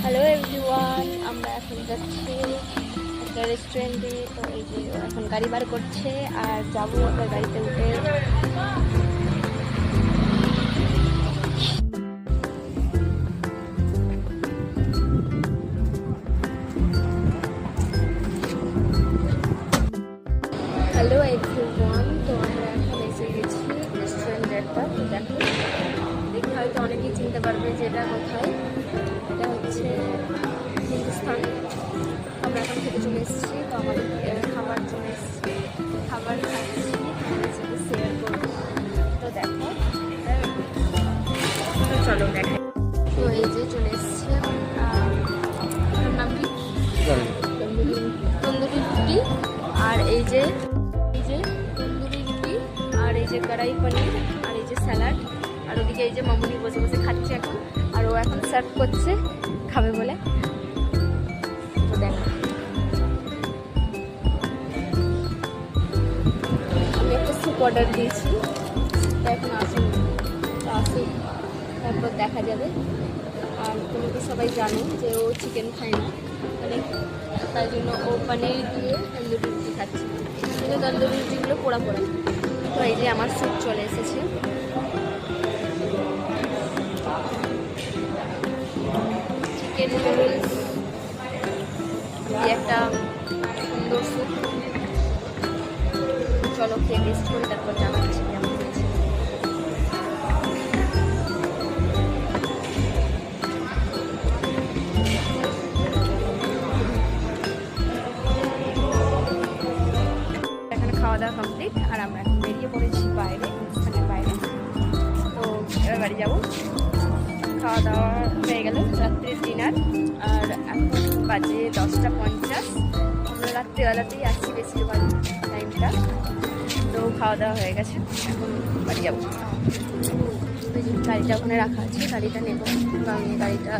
Hello everyone, আমরা এখন যাচ্ছি একটা রেস্টুরেন্টে। তো এই যে এখন গাড়ি বার করছে আর যাবো একটা গাড়িতে উঠে। হ্যালো এভরিওয়ান, তো আমরা এখন এসে গেছি রেস্টুরেন্ট একটা। তো দেখো, দেখে হয়তো অনেকেই চিনতে পারবে যে এটা কোথায়। এটা হচ্ছে হিন্দুস্তান। আমরা এখন থেকে চলে এসেছি। তো আমাদের খাবার চলে এসেছি, খাবার খাচ্ছি, শেয়ার করবো। তো দেখো, তো চলো দেখাই। তো এই যে চলে এসেছি। নাম কি? তন্দুরি রুটি। আর এই যে তন্দুরি রুটি, আর এই যে কড়াই পনির, আর এই যে স্যালাড, আর ওদিকে এই যে মামুনি বসে বসে খাচ্ছে এখন। আর ও এখন সার্ভ করছে খাবে বলে। তো দেখো, আমি একটা স্যুপ অর্ডার দিয়েছি, এখন আসুন, আসুন তারপর দেখা যাবে। আর তুমি তো সবাই জানো যে ও চিকেন খায় না, মানে তাই জন্য ও পনির দিয়ে তন্দুরি রুটি খাচ্ছে, কিন্তু তন্দুরি রুটিগুলো পোড়া পোড়া। তো এই যে আমার স্যুপ চলে এসেছে। চিকেন নুডলস দিয়ে একটা সুন্দর স্যুপ। চলো খেয়ে টেস্ট করি, তারপর জানাচ্ছি কেমন হয়েছে। এখানে খাওয়া দাওয়া কমপ্লিট, আর আমরা এখন বেরিয়ে পড়েছি বাইরে, স্থানের বাইরে। তো এবার বাড়ি যাবো। খাওয়া দাওয়া হয়ে গেল, রাত্রির ডিনার। আর এখন বাজে 10:50। আমরা রাত্রিবেলাতেই আসছি বেশিরভাগ টাইমটা। তো খাওয়া দাওয়া হয়ে গেছে, এখন বাড়ি যাবো। গাড়িটা ওখানে রাখা আছে, গাড়িটা নেবো, কারণ গাড়িটা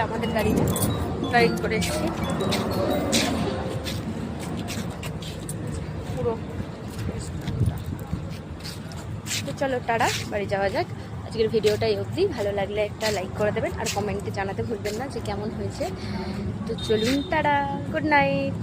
আমাদের গাড়িটা গাইড করে এসেছি পুরো। তো চলো টাটা, বাড়ি যাওয়া যাক। আজকের ভিডিওটা এই অবধি। ভালো লাগলে একটা লাইক করে দেবেন, আর কমেন্টে জানাতে ভুলবেন না যে কেমন হয়েছে। তো চলুন, টাটা, গুড নাইট।